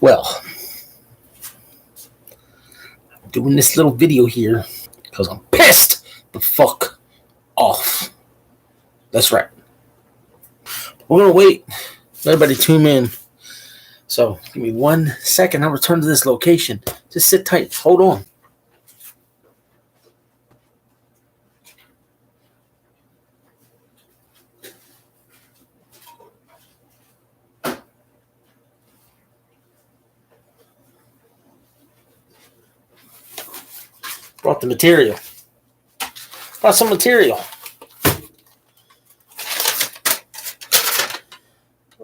Well, I'm doing this little video here because I'm pissed the fuck off. That's right. We're going to wait. Everybody tune in. So, give me 1 second. I'll return to this location. Just sit tight. Hold on. Brought the material. Brought some material.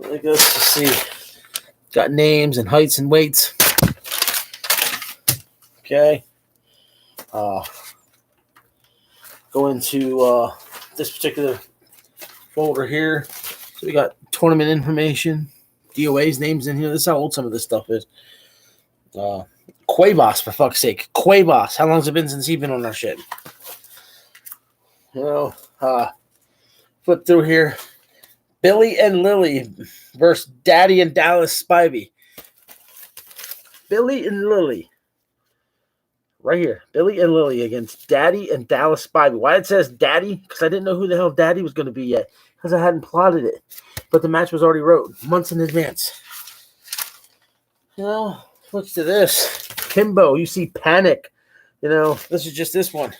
I guess, let's see. Got names and heights and weights. Okay. Go into this particular folder here. So we got tournament information, DOA's names in here. This is how old some of this stuff is. Cuevas, for fuck's sake. Cuevas. How long has it been since he's been on our shit? Flip through here. Billy and Lily versus Daddy and Dallas Spivey. Billy and Lily. Right here. Billy and Lily against Daddy and Dallas Spivey. Why it says Daddy? Because I didn't know who the hell Daddy was going to be yet. Because I hadn't plotted it. But the match was already wrote months in advance. Switch to this. Kimbo, you see Panic. This is just this one.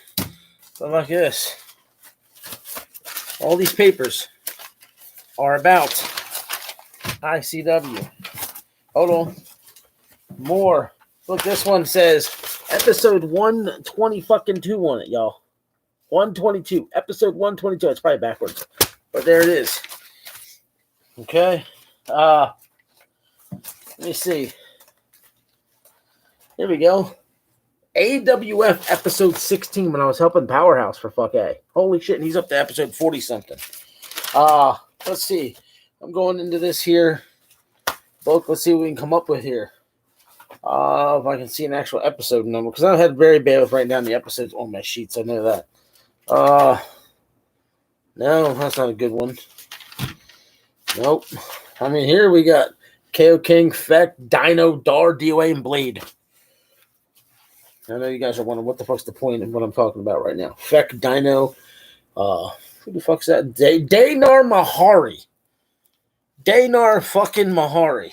Something like this. All these papers are about ICW. Hold on. More. Look, this one says episode 120 fucking 2 on it, y'all. 122. Episode 122. It's probably backwards. But there it is. Okay. Let me see. Here we go. AWF episode 16 when I was helping Powerhouse for fuck A. Holy shit, and he's up to episode 40-something. Let's see. I'm going into this here book. Let's see what we can come up with here. If I can see an actual episode number. Because I had very bad with writing down the episodes on my sheets. I know that. No, that's not a good one. Nope. Here we got KO King, Feck, Dino, Dar, DOA, and Blade. I know you guys are wondering what the fuck's the point of what I'm talking about right now. Feck, Dino, who the fuck's that? Danar Mahari. Danar fucking Mahari.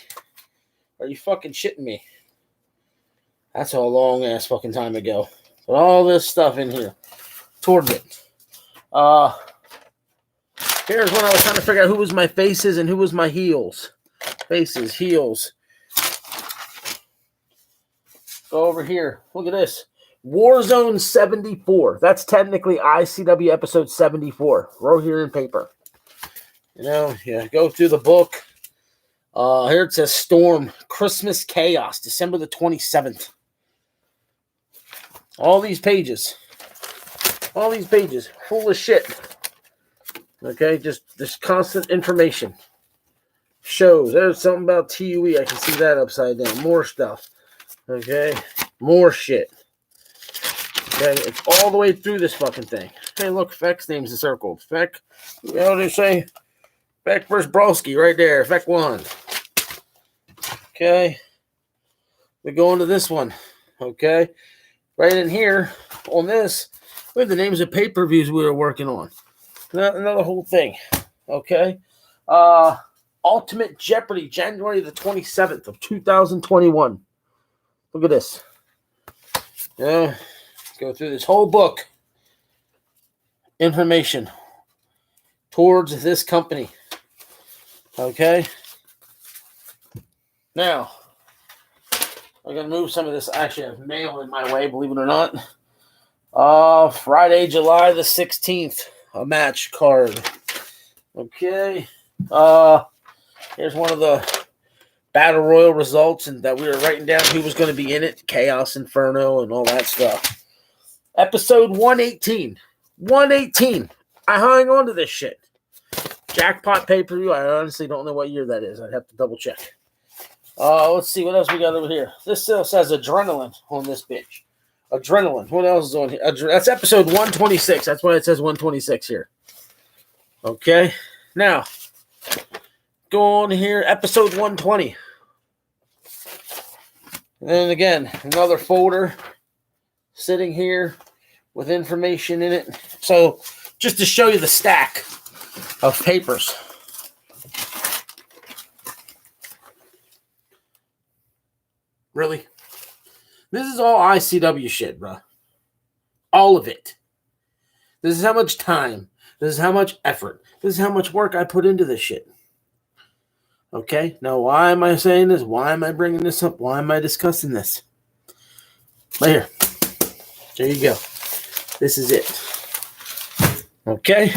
Are you fucking shitting me? That's a long ass fucking time ago. But all this stuff in here. Tournament. Here's when I was trying to figure out who was my faces and who was my heels. Faces, heels. Go over here. Look at this. Warzone 74. That's technically ICW episode 74. Wrote here in paper. Go through the book. Here it says Storm. Christmas Chaos. December the 27th. All these pages. Full of shit. Okay, just constant information. Shows. There's something about TUE. I can see that upside down. More stuff. Okay, more shit. Okay, it's all the way through this fucking thing. Hey, look, Feck's name's encircled. Feck, they say Feck versus Broski right there. Feck won. Okay, we go into this one. Okay, right in here on this, we have the names of pay-per-views we were working on. Another whole thing. Okay, Ultimate Jeopardy, January the 27th of 2021. Look at this. Go through this whole book. Information towards this company. Okay. Now, I'm going to move some of this. Actually, I have mail in my way, believe it or not. Friday, July the 16th. A match card. Okay. Here's one of the Battle Royal results, and that we were writing down who was going to be in it. Chaos Inferno and all that stuff. Episode 118. 118. I hung on to this shit. Jackpot pay-per-view. I honestly don't know what year that is. I'd have to double check. Let's see what else we got over here. This still says Adrenaline on this bitch. Adrenaline. What else is on here? That's episode 126. That's why it says 126 here. Okay. Now, go on here, episode 120. And then again, another folder sitting here with information in it. So just to show you the stack of papers. Really? This is all ICW shit, bro. All of it. This is how much time. This is how much effort. This is how much work I put into this shit. Okay? Now, why am I saying this? Why am I bringing this up? Why am I discussing this? Right here. There you go. This is it. Okay?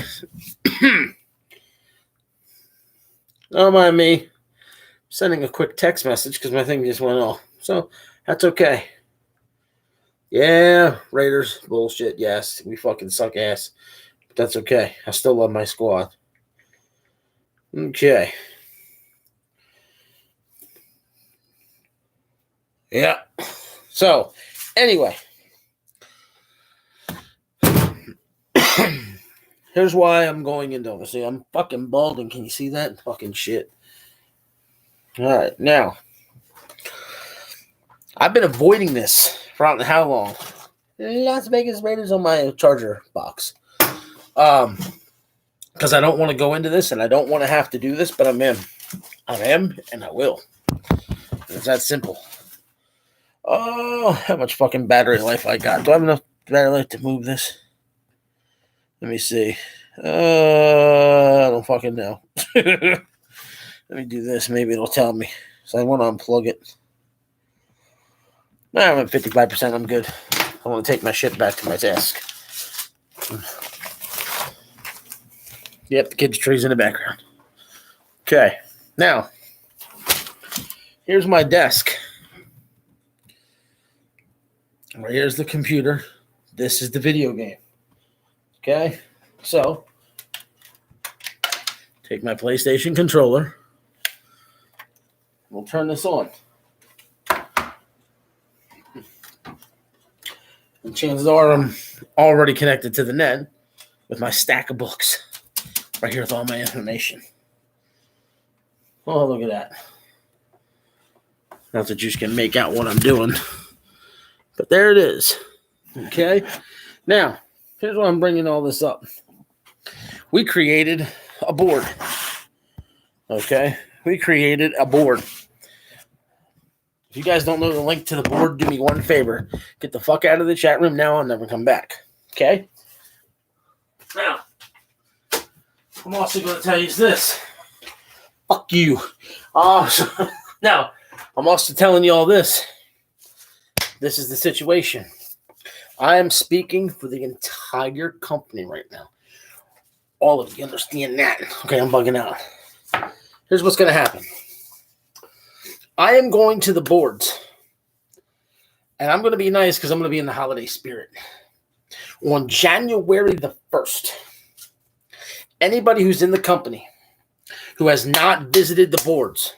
Don't mind me sending a quick text message because my thing just went off. So, that's okay. Yeah, Raiders, bullshit, yes. We fucking suck ass. But that's okay. I still love my squad. Okay. Yeah. So, anyway. Here's why I'm going into this. See, I'm fucking balding. Can you see that? Fucking shit. All right, now. I've been avoiding this for I don't know how long. Las Vegas Raiders on my charger box. Because I don't want to go into this and I don't want to have to do this, but I'm in. I am and I will. It's that simple. Oh, how much fucking battery life I got. Do I have enough battery life to move this? Let me see. I don't fucking know. Let me do this. Maybe it'll tell me. So I want to unplug it. I'm at 55%. I'm good. I want to take my shit back to my desk. Yep, the kids' tree's in the background. Okay. Now, here's my desk. Right here's the computer. This is the video game. Okay? So, take my PlayStation controller. We'll turn this on. And chances are I'm already connected to the net with my stack of books. Right here with all my information. Oh, look at that. Not that you can make out what I'm doing. But there it is. Okay? Now, here's why I'm bringing all this up. We created a board. Okay? We created a board. If you guys don't know the link to the board, do me one favor. Get the fuck out of the chat room now and never come back. Okay? Now, I'm also going to tell you this. Fuck you. Now, I'm also telling you all this. This is the situation. I am speaking for the entire company right now. All of you understand that. Okay, I'm bugging out. Here's what's going to happen. I am going to the boards. And I'm going to be nice because I'm going to be in the holiday spirit. On January the 1st, anybody who's in the company who has not visited the boards,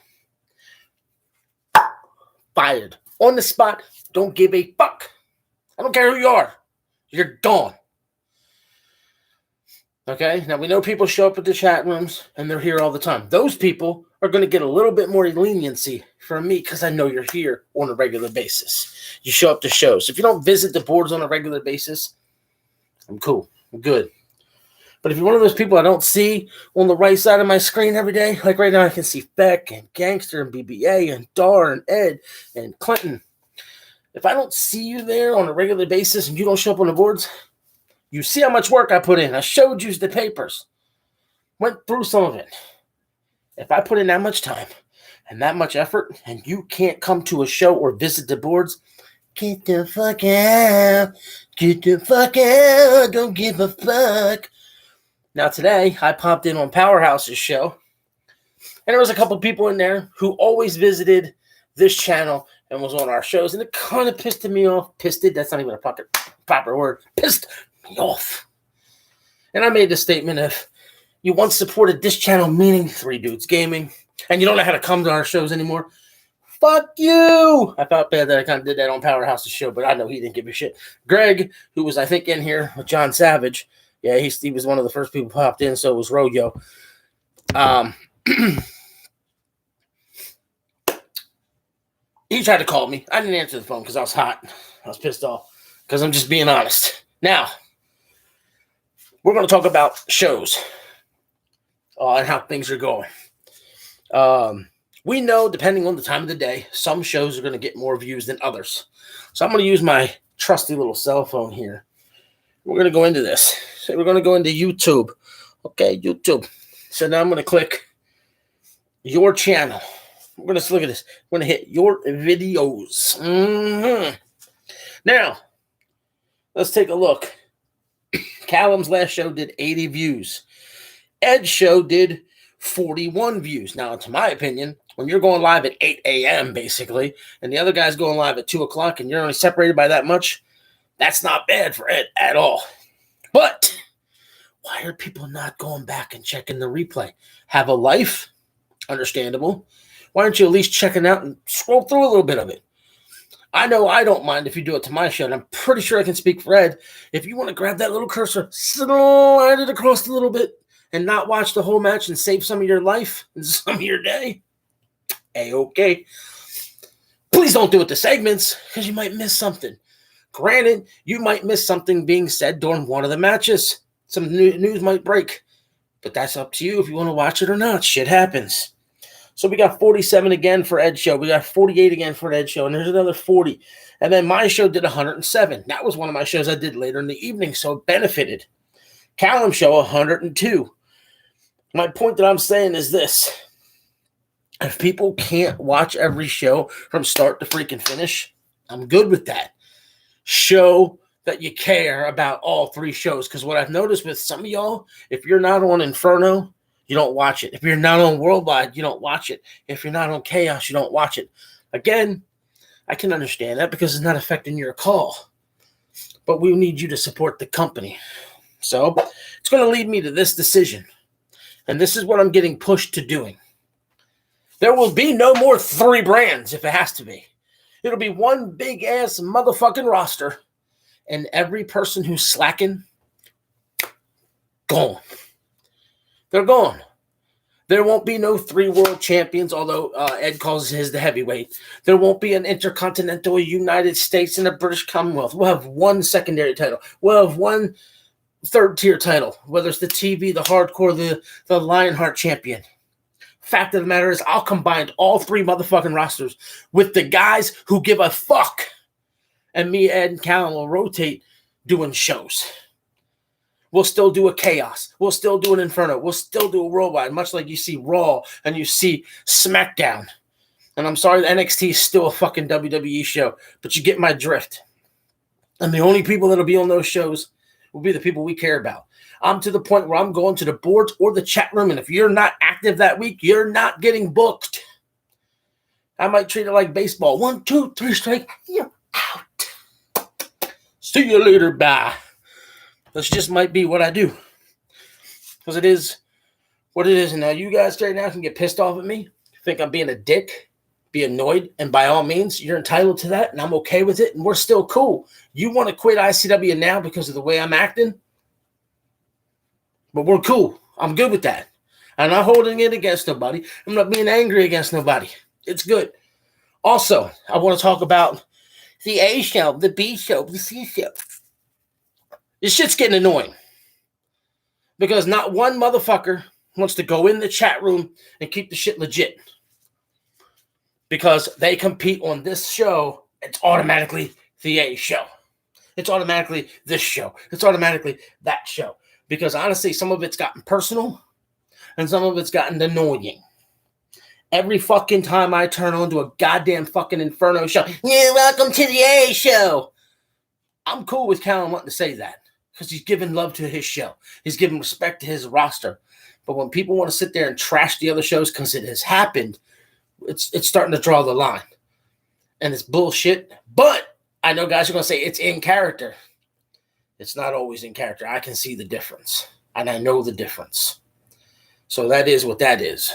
fired. On the spot, don't give a fuck. I don't care who you are. You're gone. Okay? Now, we know people show up at the chat rooms, and they're here all the time. Those people are going to get a little bit more leniency from me because I know you're here on a regular basis. You show up to shows. If you don't visit the boards on a regular basis, I'm cool. I'm good. But if you're one of those people I don't see on the right side of my screen every day, like right now I can see Beck and Gangster and BBA and Dar and Ed and Clinton. If I don't see you there on a regular basis and you don't show up on the boards, you see how much work I put in. I showed you the papers. Went through some of it. If I put in that much time and that much effort and you can't come to a show or visit the boards, get the fuck out. Get the fuck out. Don't give a fuck. Now today, I popped in on Powerhouse's show, and there was a couple people in there who always visited this channel and was on our shows, and it kind of pissed me off. That's not even a proper word. Pissed me off. And I made the statement, if you once supported this channel, meaning Three Dudes Gaming, and you don't know how to come to our shows anymore, fuck you. I felt bad that I kind of did that on Powerhouse's show, but I know he didn't give a shit. Greg, who was, I think, in here with John Savage, yeah, he was one of the first people popped in, so was Royo. He tried to call me. I didn't answer the phone because I was hot. I was pissed off because I'm just being honest. Now, we're going to talk about shows and how things are going. We know, depending on the time of the day, some shows are going to get more views than others. So I'm going to use my trusty little cell phone here. We're going to go into this. So we're going to go into YouTube. Okay, YouTube. So now I'm going to click your channel. We're going to look at this. We're going to hit your videos. Now, let's take a look. Callum's last show did 80 views. Ed's show did 41 views. Now, to my opinion, when you're going live at 8 a.m., basically, and the other guy's going live at 2 o'clock, and you're only separated by that much, that's not bad for Ed at all. But why are people not going back and checking the replay? Have a life? Understandable. Why aren't you at least checking out and scroll through a little bit of it? I know I don't mind if you do it to my show, and I'm pretty sure I can speak for Ed. If you want to grab that little cursor, slide it across a little bit, and not watch the whole match and save some of your life and some of your day, A-okay. Please don't do it to segments, because you might miss something. Granted, you might miss something being said during one of the matches. Some news might break, but that's up to you if you want to watch it or not. Shit happens. So we got 47 again for Ed's show. We got 48 again for Ed's show, and there's another 40. And then my show did 107. That was one of my shows I did later in the evening, so it benefited. Callum's show, 102. My point that I'm saying is this. If people can't watch every show from start to freaking finish, I'm good with that. Show that you care about all three shows, because what I've noticed with some of y'all, if you're not on Inferno, you don't watch it. If you're not on Worldwide, you don't watch it. If you're not on Chaos, you don't watch it. Again, I can understand that because it's not affecting your call. But we need you to support the company. So it's going to lead me to this decision. And this is what I'm getting pushed to doing. There will be no more 3 brands if it has to be. It'll be one big-ass motherfucking roster. And every person who's slacking, gone. They're gone. There won't be no 3 world champions, although Ed calls his the heavyweight. There won't be an Intercontinental United States and a British Commonwealth. We'll have one secondary title. We'll have one third-tier title, whether it's the TV, the hardcore, the Lionheart champion. Fact of the matter is, I'll combine all 3 motherfucking rosters with the guys who give a fuck. And me, Ed, and Callum will rotate doing shows. We'll still do a Chaos. We'll still do an Inferno. We'll still do a Worldwide, much like you see Raw and you see SmackDown. And I'm sorry, the NXT is still a fucking WWE show, but you get my drift. And the only people that'll be on those shows will be the people we care about. I'm to the point where I'm going to the boards or the chat room, and if you're not active that week, you're not getting booked. I might treat it like baseball. 1, 2, 3 strike, you're out. See you later, bye. This just might be what I do. Because it is what it is. And now you guys right now can get pissed off at me, think I'm being a dick, be annoyed, and by all means, you're entitled to that, and I'm okay with it, and we're still cool. You want to quit ICW now because of the way I'm acting? But we're cool. I'm good with that. I'm not holding it against nobody. I'm not being angry against nobody. It's good. Also, I want to talk about the A show, the B show, the C show. This shit's getting annoying. Because not one motherfucker wants to go in the chat room and keep the shit legit. Because they compete on this show, it's automatically the A show. It's automatically this show. It's automatically that show. Because honestly, some of it's gotten personal and some of it's gotten annoying. Every fucking time I turn on to a goddamn fucking Inferno show, yeah, welcome to the A show. I'm cool with Callum wanting to say that because he's giving love to his show. He's giving respect to his roster. But when people want to sit there and trash the other shows because it has happened, it's starting to draw the line. And it's bullshit. But I know guys are going to say it's in character. It's not always in character. I can see the difference. And I know the difference. So that is what that is.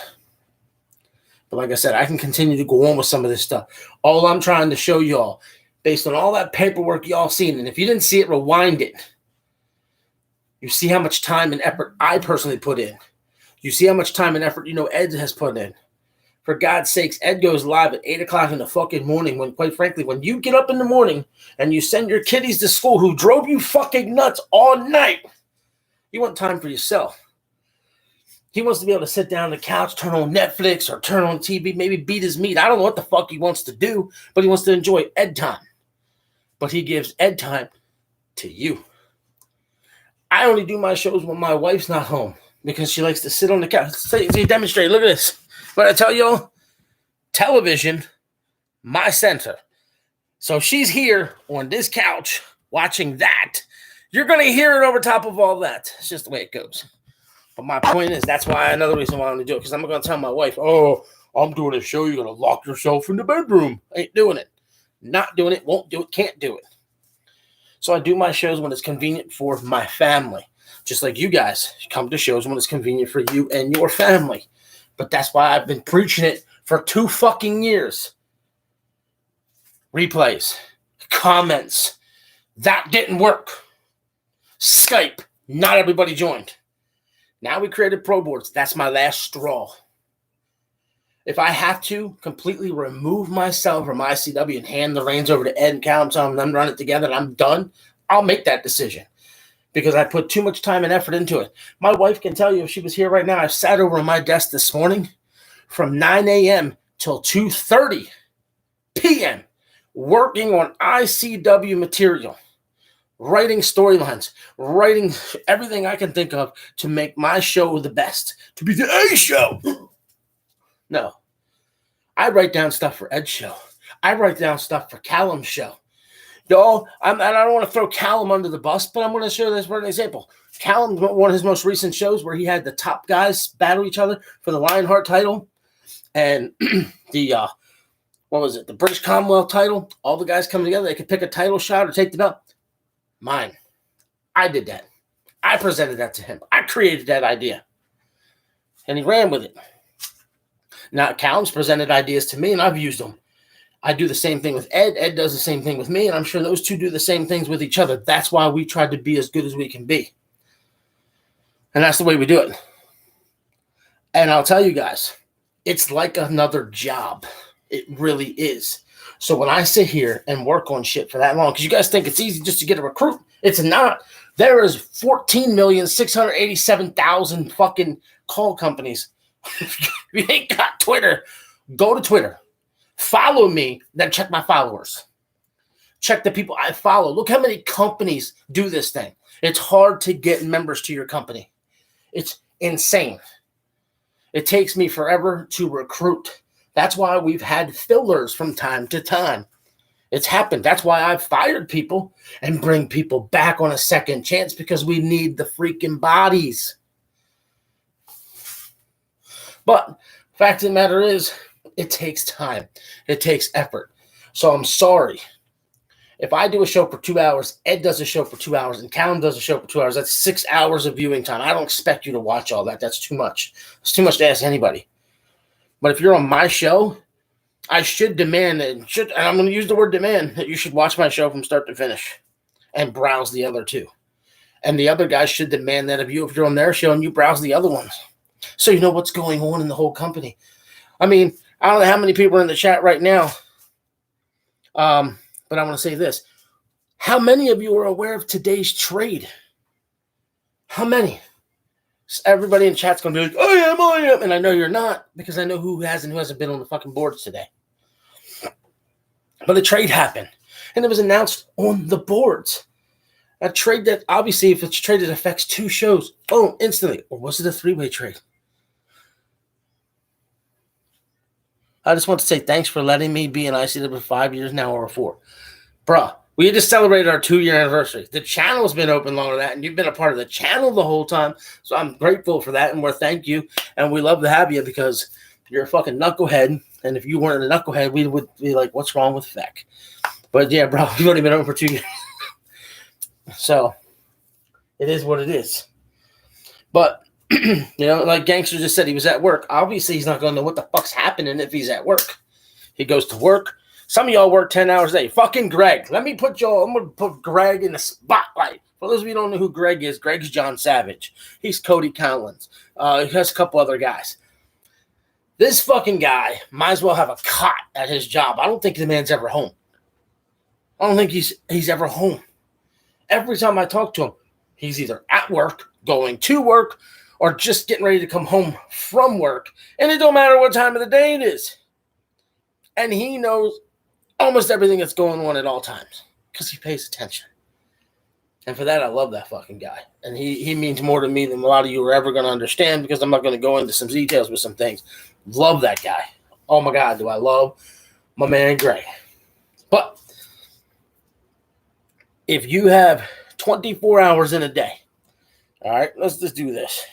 But like I said, I can continue to go on with some of this stuff. All I'm trying to show y'all, based on all that paperwork y'all seen, and if you didn't see it, rewind it. You see how much time and effort I personally put in. You see how much time and effort Ed has put in. For God's sakes, Ed goes live at 8 o'clock in the fucking morning when, quite frankly, when you get up in the morning and you send your kiddies to school who drove you fucking nuts all night, you want time for yourself. He wants to be able to sit down on the couch, turn on Netflix or turn on TV, maybe beat his meat. I don't know what the fuck he wants to do, but he wants to enjoy Ed time. But he gives Ed time to you. I only do my shows when my wife's not home because she likes to sit on the couch. See, demonstrate. Look at this. But I tell y'all, television, my center. So she's here on this couch watching that. You're going to hear it over top of all that. It's just the way it goes. But my point is, that's why another reason why I'm going to do it. Because I'm going to tell my wife, oh, I'm doing a show. You're going to lock yourself in the bedroom. Ain't doing it. Not doing it. Won't do it. Can't do it. So I do my shows when it's convenient for my family. Just like you guys come to shows when it's convenient for you and your family. But that's why I've been preaching it for 2 fucking years. Replays. Comments. That didn't work. Skype. Not everybody joined. Now we created Pro Boards. That's my last straw. If I have to completely remove myself from ICW and hand the reins over to Ed and Cal and tell them run it together and I'm done, I'll make that decision because I put too much time and effort into it. My wife can tell you if she was here right now, I sat over on my desk this morning from 9 a.m. till 2:30 p.m. working on ICW material. Writing storylines, writing everything I can think of to make my show the best, to be the A show. No, I write down stuff for Ed's show. I write down stuff for Callum's show. Y'all, I don't want to throw Callum under the bus, but I'm going to show this for an example. Callum, one of his most recent shows where he had the top guys battle each other for the Lionheart title and the, the British Commonwealth title. All the guys coming together, they could pick a title shot or take the belt. Mine. I did that. I presented that to him. I created that idea. And he ran with it. Now, Callum's presented ideas to me, and I've used them. I do the same thing with Ed. Ed does the same thing with me, and I'm sure those two do the same things with each other. That's why we tried to be as good as we can be. And that's the way we do it. And I'll tell you guys, it's like another job. It really is. So when I sit here and work on shit for that long, because you guys think it's easy just to get a recruit, it's not. There is 14,687,000 fucking call companies. If you ain't got Twitter, go to Twitter. Follow me, then check my followers. Check the people I follow. Look how many companies do this thing. It's hard to get members to your company. It's insane. It takes me forever to recruit. That's why we've had fillers from time to time. It's happened. That's why I've fired people and bring people back on a second chance because we need the freaking bodies. But fact of the matter is, it takes time. It takes effort. So I'm sorry. If I do a show for 2 hours, Ed does a show for 2 hours, and Callum does a show for 2 hours, that's 6 hours of viewing time. I don't expect you to watch all that. That's too much. It's too much to ask anybody. But if you're on my show, I should demand, and I'm going to use the word demand, that you should watch my show from start to finish and browse the other two. And the other guys should demand that of you if you're on their show and you browse the other ones. So you know what's going on in the whole company. I mean, I don't know how many people are in the chat right now, but I want to say this. How many of you are aware of today's trade? How many? Everybody in chat's going to be like, I am. And I know you're not because I know who has and who hasn't been on the fucking boards today. But a trade happened, and it was announced on the boards. A trade that, obviously, if it's a trade that affects 2 shows, boom, instantly. Or was it a 3-way trade? I just want to say thanks for letting me be in ICW for 5 years now or 4. Bruh, we just celebrated our 2-year anniversary. The channel's been open longer than that, and you've been a part of the channel the whole time. So I'm grateful for that, and we're thank you. And we love to have you because you're a fucking knucklehead. And if you weren't a knucklehead, we would be like, what's wrong with Feck? But yeah, bro, we've only been open for 2 years. So it is what it is. But like Gangster just said, he was at work. Obviously, he's not going to know what the fuck's happening if he's at work. He goes to work. Some of y'all work 10 hours a day. Fucking Greg. I'm going to put Greg in the spotlight. For those of you who don't know who Greg is, Greg's John Savage. He's Cody Collins. He has a couple other guys. This fucking guy might as well have a cot at his job. I don't think the man's ever home. I don't think he's ever home. Every time I talk to him, he's either at work, going to work, or just getting ready to come home from work. And it don't matter what time of the day it is. And he knows almost everything that's going on at all times because he pays attention. And for that, I love that fucking guy. And he means more to me than a lot of you are ever going to understand because I'm not going to go into some details with some things. Love that guy. Oh, my God, do I love my man Gray. But if you have 24 hours in a day, all right, let's just do this.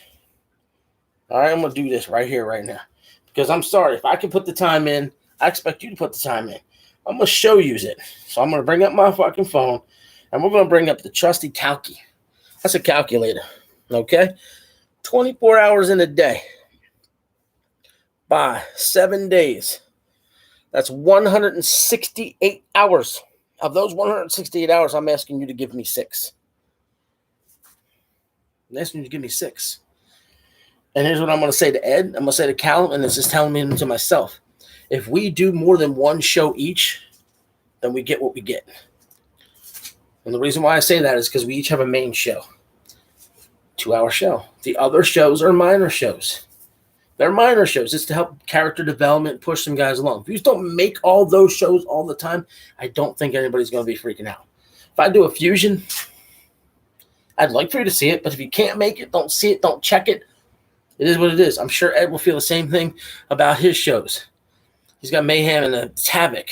All right, I'm going to do this right here, right now. Because I'm sorry, if I can put the time in, I expect you to put the time in. I'm going to show you it. So I'm going to bring up my fucking phone, and we're going to bring up the trusty Calci. That's a calculator, okay? 24 hours in a day by 7 days. That's 168 hours. Of those 168 hours, I'm asking you to give me 6. I'm asking you to give me 6. And here's what I'm going to say to Ed. I'm going to say to Callum, and this is telling me to myself. If we do more than one show each, then we get what we get. And the reason why I say that is because we each have a main show. 2-hour show. The other shows are minor shows. They're minor shows. It's to help character development, push some guys along. If you just don't make all those shows all the time, I don't think anybody's going to be freaking out. If I do a fusion, I'd like for you to see it, but if you can't make it, don't see it, don't check it. It is what it is. I'm sure Ed will feel the same thing about his shows. He's got Mayhem and it's Havoc.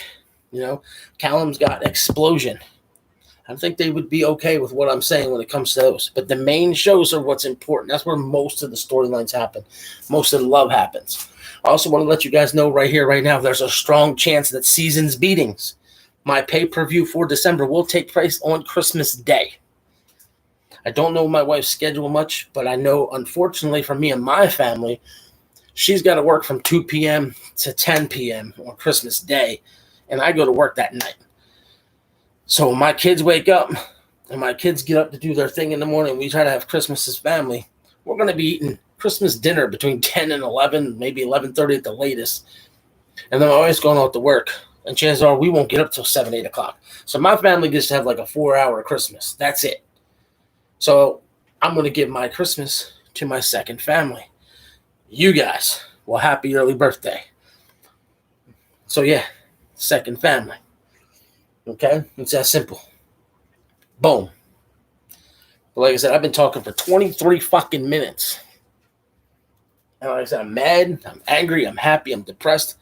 You know, Callum's got Explosion. I think they would be okay with what I'm saying when it comes to those. But the main shows are what's important. That's where most of the storylines happen. Most of the love happens. I also want to let you guys know right here, right now, there's a strong chance that Seasons Beatings, my pay-per-view for December, will take place on Christmas Day. I don't know my wife's schedule much, but I know, unfortunately, for me and my family, she's got to work from 2 p.m. to 10 p.m. on Christmas Day, and I go to work that night. So when my kids wake up and my kids get up to do their thing in the morning, we try to have Christmas as family. We're going to be eating Christmas dinner between 10 and 11, maybe 11:30 at the latest. And then my wife's going out to work. And chances are we won't get up till 7, 8 o'clock. So my family gets to have like a 4-hour Christmas. That's it. So I'm going to give my Christmas to my second family. You guys. Well, happy early birthday. So yeah, second family. Okay? It's that simple. Boom. But like I said, I've been talking for 23 fucking minutes. And like I said, I'm mad, I'm angry, I'm happy, I'm depressed.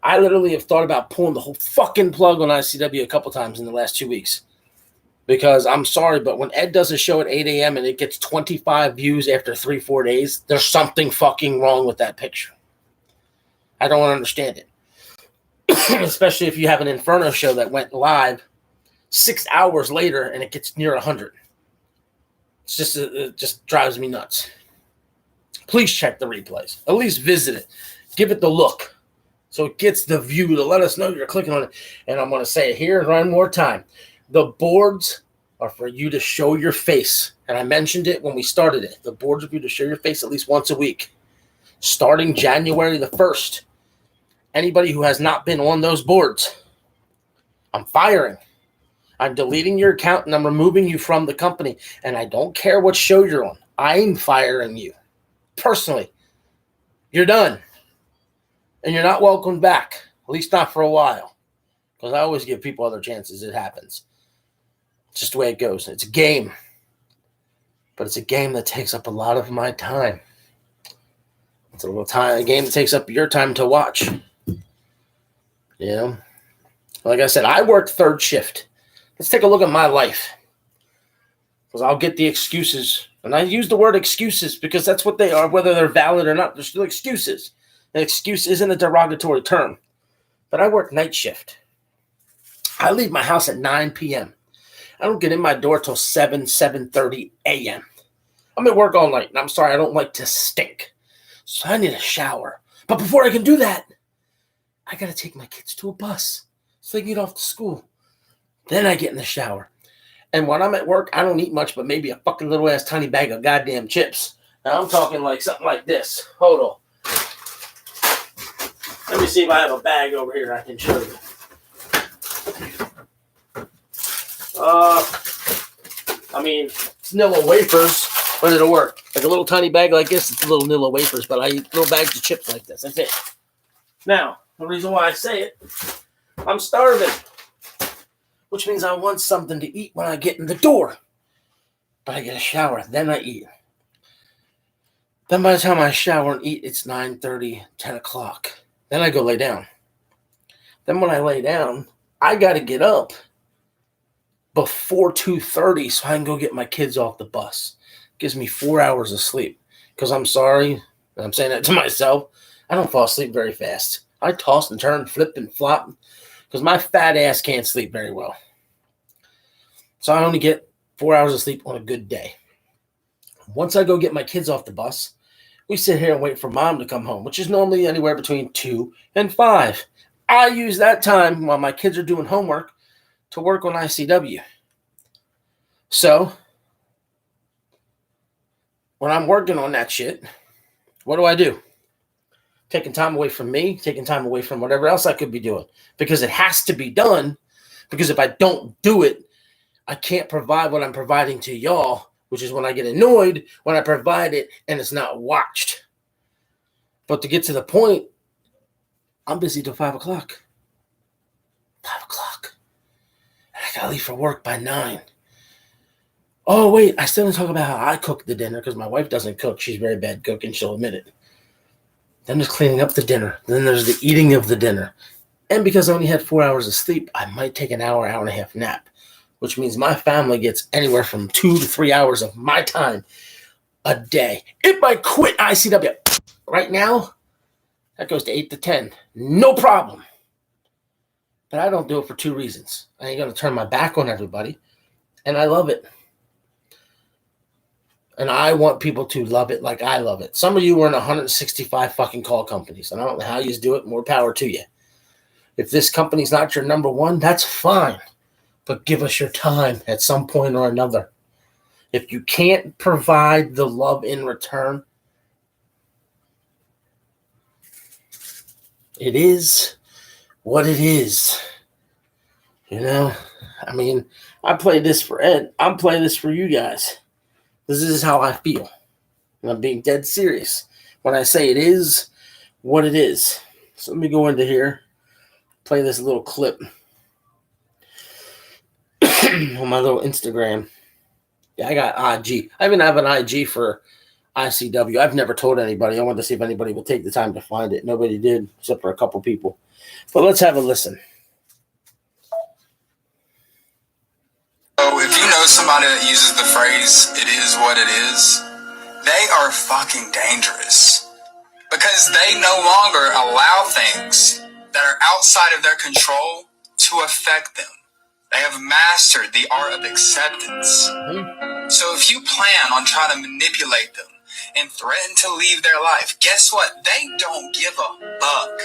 I literally have thought about pulling the whole fucking plug on ICW a couple times in the last 2 weeks. Because I'm sorry, but when Ed does a show at 8 a.m. and it gets 25 views after 3-4 days, there's something fucking wrong with that picture. I don't understand it. Especially if you have an Inferno show that went live 6 hours later and it gets near 100. It just drives me nuts. Please check the replays. At least visit it. Give it the look. So it gets the view to let us know you're clicking on it. And I'm going to say it here one more time. The boards are for you to show your face. And I mentioned it when we started it. The boards are for you to show your face at least once a week. Starting January the 1st. Anybody who has not been on those boards, I'm firing. I'm deleting your account and I'm removing you from the company. And I don't care what show you're on. I'm firing you. Personally. You're done. And you're not welcome back. At least not for a while. Because I always give people other chances. It happens. It's just the way it goes. It's a game. But it's a game that takes up a lot of my time. It's a game that takes up your time to watch. You know? Like I said, I work third shift. Let's take a look at my life. Because I'll get the excuses. And I use the word excuses because that's what they are, whether they're valid or not. They're still excuses. An excuse isn't a derogatory term. But I work night shift. I leave my house at 9 p.m. I don't get in my door till 7:30 a.m. I'm at work all night, and I'm sorry, I don't like to stink. So I need a shower. But before I can do that, I got to take my kids to a bus so they can get off to school. Then I get in the shower. And when I'm at work, I don't eat much but maybe a fucking little ass tiny bag of goddamn chips. Now I'm talking like something like this. Hold on. me see if I have a bag over here I can show you. It's Nilla wafers, but it'll work. Like a little tiny bag like this, it's a little Nilla wafers, but I eat little bags of chips like this. That's it. Now, the reason why I say it, I'm starving, which means I want something to eat when I get in the door. But I get a shower, then I eat. Then by the time I shower and eat, it's 9:30, 10 o'clock. Then I go lay down. Then when I lay down, I got to get up before 2:30 so I can go get my kids off the bus. Gives me 4 hours of sleep. Because I'm sorry, and I'm saying that to myself, I don't fall asleep very fast. I toss and turn, flip and flop, because my fat ass can't sleep very well. So I only get 4 hours of sleep on a good day. Once I go get my kids off the bus, we sit here and wait for mom to come home, which is normally anywhere between 2 and 5. I use that time while my kids are doing homework to work on ICW. So, when I'm working on that shit, what do? Taking time away from me, taking time away from whatever else I could be doing. Because it has to be done. Because if I don't do it, I can't provide what I'm providing to y'all, which is when I get annoyed when I provide it and it's not watched. But to get to the point, I'm busy till 5 o'clock. 5 o'clock. And I gotta leave for work by 9. Oh, wait, I still didn't talk about how I cook the dinner because my wife doesn't cook. She's very bad cooking. She'll admit it. Then there's cleaning up the dinner. Then there's the eating of the dinner. And because I only had 4 hours of sleep, I might take an hour, hour and a half nap, which means my family gets anywhere from 2 to 3 hours of my time a day. If I quit ICW right now, that goes to 8 to 10. No problem. But I don't do it for 2 reasons. I ain't going to turn my back on everybody, and I love it. And I want people to love it like I love it. Some of you are in 165 fucking call companies, and I don't know how you do it. More power to you. If this company's not your number one, that's fine. But give us your time at some point or another. If you can't provide the love in return, it is what it is. You know? I play this for Ed. I'm playing this for you guys. This is how I feel. And I'm being dead serious when I say it is what it is. So let me go into here, play this little clip on my little Instagram. Yeah, I got IG. I even have an IG for ICW. I've never told anybody. I wanted to see if anybody would take the time to find it. Nobody did, except for a couple people. But let's have a listen. So if you know somebody that uses the phrase, it is what it is, they are fucking dangerous. Because they no longer allow things that are outside of their control to affect them. They have mastered the art of acceptance. So if you plan on trying to manipulate them and threaten to leave their life, guess what? They don't give a fuck.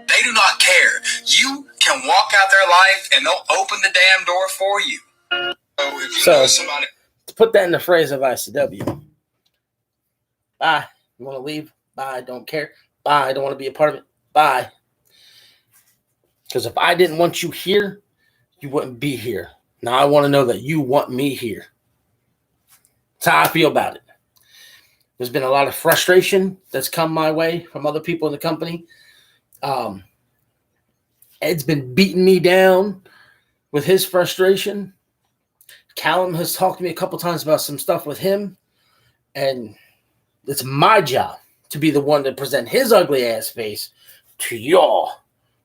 They do not care. You can walk out their life and they'll open the damn door for you. So if you know somebody, to put that in the phrase of ICW, bye. You want to leave? Bye. Don't care. Bye. I don't want to be a part of it. Bye. Because if I didn't want you here, you wouldn't be here. Now I want to know that you want me here. That's how I feel about it. There's been a lot of frustration that's come my way from other people in the company. Ed's been beating me down with his frustration. Callum has talked to me a couple times about some stuff with him. And it's my job to be the one to present his ugly ass face to y'all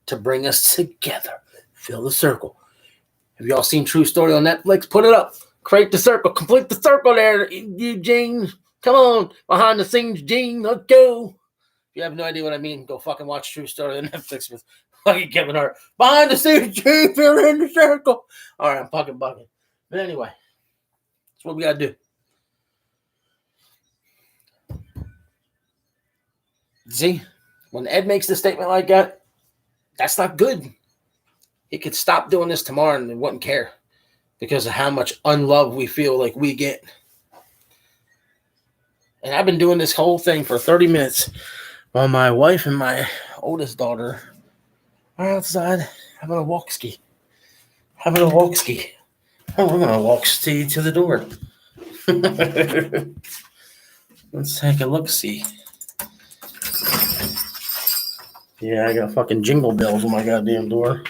to bring us together. Fill the circle. Have y'all seen True Story on Netflix? Put it up. Create the circle. Complete the circle there, Eugene. Come on. Behind the scenes, Gene. Let's go. If you have no idea what I mean, go fucking watch True Story on Netflix with fucking Kevin Hart. Behind the scenes, Gene. Fill in the circle. All right, I'm fucking bugging. But anyway, that's what we got to do. See, when Ed makes the statement like that, that's not good. He could stop doing this tomorrow and wouldn't care because of how much unlove we feel like we get. And I've been doing this whole thing for 30 minutes while my wife and my oldest daughter are outside having a walk ski. Oh, we're going to walk ski to the door. Let's take a look-see. Yeah, I got fucking jingle bells on my goddamn door.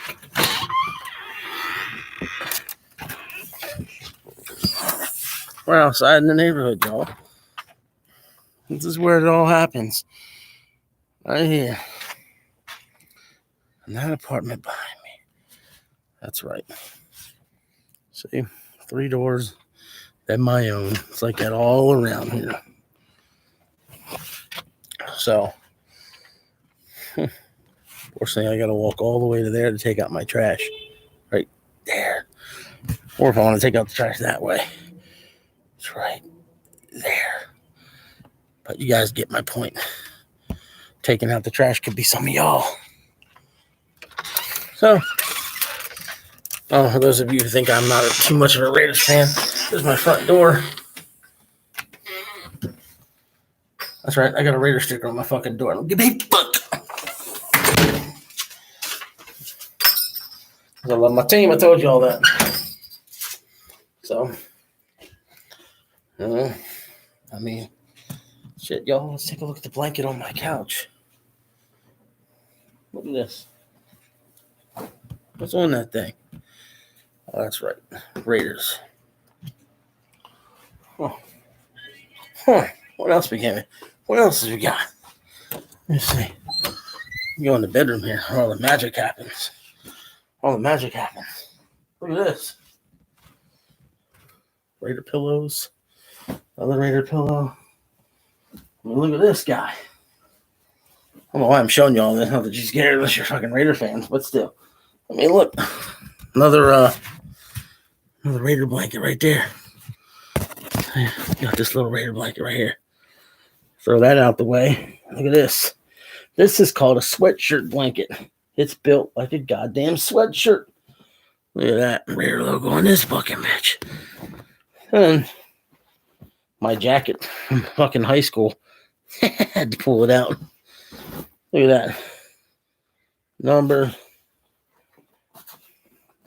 We're outside in the neighborhood, y'all. This is where it all happens. Right here. And that apartment behind me. That's right. See? 3 doors. Then my own. It's like that all around here. So, fortunately, I got to walk all the way to there to take out my trash. Right there. Or if I want to take out the trash that way. It's right there. But you guys get my point. Taking out the trash could be some of y'all. So, for those of you who think I'm not too much of a Raiders fan, here's my front door. That's right, I got a Raider sticker on my fucking door. Don't give me a fuck. I love my team, I told you all that. So, I mean, shit, y'all, let's take a look at the blanket on my couch. Look at this. What's on that thing? Oh, that's right. Raiders. Oh. Huh. What else we got? What else have we got? Let me see. We go in the bedroom here where all the magic happens. Look at this. Raider pillows. Another Raider pillow. I mean, look at this guy. I don't know why I'm showing you all this. Not that you're scared unless you're fucking Raider fans, but still. I mean, look. Another Raider blanket right there. Got this little Raider blanket right here. Throw that out the way. Look at this. This is called a sweatshirt blanket. It's built like a goddamn sweatshirt. Look at that Raider logo on this fucking bitch. And my jacket from fucking high school. Had to pull it out. Look at that. Number.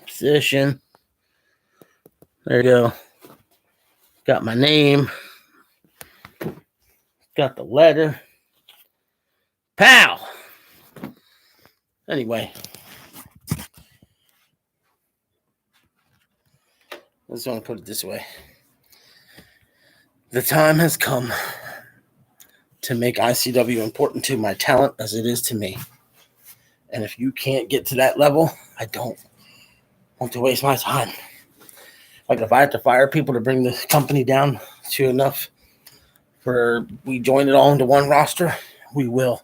Position. There you go. Got my name. Got the letter. Pow! Anyway. I just want to put it this way. The time has come to make ICW important to my talent as it is to me. And if you can't get to that level, I don't want to waste my time. Like if I have to fire people to bring the company down to enough for we join it all into one roster, we will.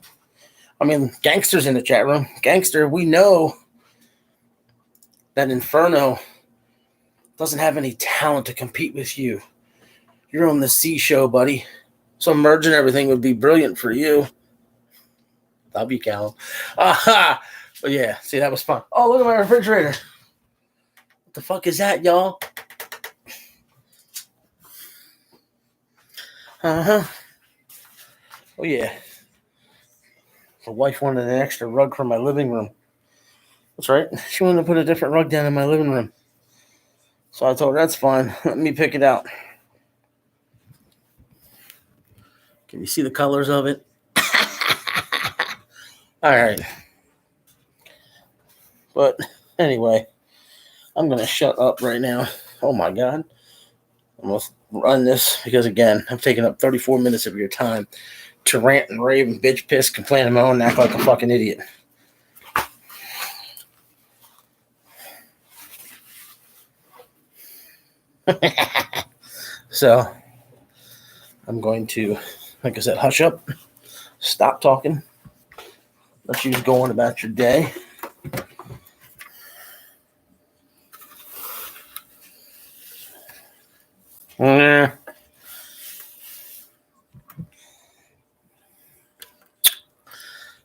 I mean, Gangster's in the chat room. Gangster, we know that Inferno doesn't have any talent to compete with you. You're on the C show, buddy. So merging everything would be brilliant for you. Love you, Callum. Aha! But yeah, see, that was fun. Oh, look at my refrigerator. What the fuck is that, y'all? Uh-huh. Oh, yeah. The wife wanted an extra rug for my living room. That's right. She wanted to put a different rug down in my living room. So I told her, that's fine. Let me pick it out. Can you see the colors of it? All right. But anyway, I'm going to shut up right now. Oh, my God. I'm going to run this because, again, I'm taking up 34 minutes of your time to rant and rave and bitch, piss, complain on my own and act like a fucking idiot. So, I'm going to, like I said, hush up, stop talking, let you go on about your day.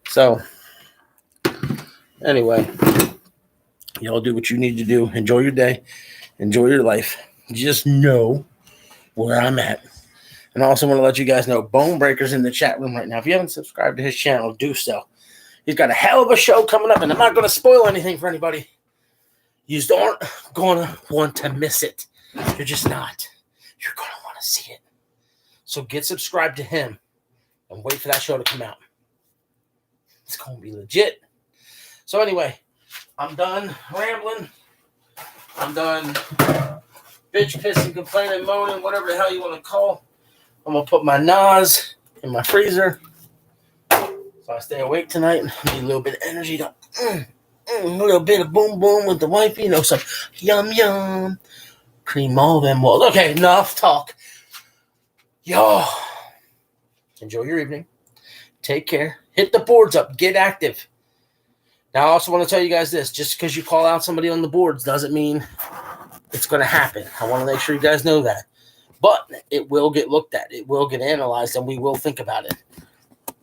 So, anyway, y'all do what you need to do. Enjoy your day. Enjoy your life. Just know where I'm at. And I also want to let you guys know, Bone Breaker's in the chat room right now. If you haven't subscribed to his channel, do so. He's got a hell of a show coming up, and I'm not going to spoil anything for anybody. You aren't going to want to miss it. You're just not. You're going to want to see it. So get subscribed to him and wait for that show to come out. It's going to be legit. So anyway, I'm done rambling. I'm done bitch, pissing, complaining, moaning, whatever the hell you want to call. I'm going to put my Nas in my freezer. So I stay awake tonight. Need a little bit of energy to a little bit of boom boom with the wifey. You know, some yum yum. Cream all them walls. Okay, enough talk. Yo. Enjoy your evening. Take care. Hit the boards up. Get active. Now, I also want to tell you guys this. Just because you call out somebody on the boards doesn't mean it's going to happen. I want to make sure you guys know that. But it will get looked at. It will get analyzed, and we will think about it.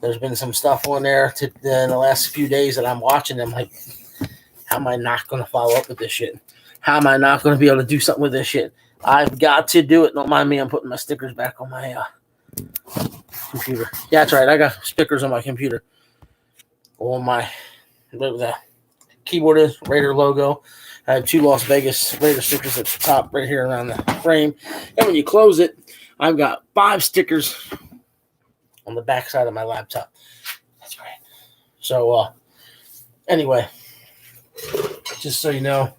There's been some stuff on there in the last few days that I'm watching. I'm like, how am I not going to follow up with this shit? How am I not going to be able to do something with this shit? I've got to do it. Don't mind me. I'm putting my stickers back on my computer. Yeah, that's right. I got stickers on my computer. On my whatever the keyboard is, Raider logo. I have 2 Las Vegas Raider stickers at the top right here around the frame. And when you close it, I've got 5 stickers on the back side of my laptop. That's right. So, anyway, just so you know.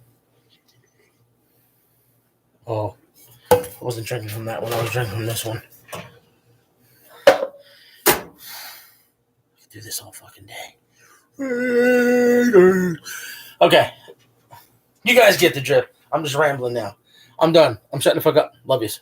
Oh, I wasn't drinking from that one. I was drinking from this one. I could do this all fucking day. Okay. You guys get the drift. I'm just rambling now. I'm done. I'm shutting the fuck up. Love yous.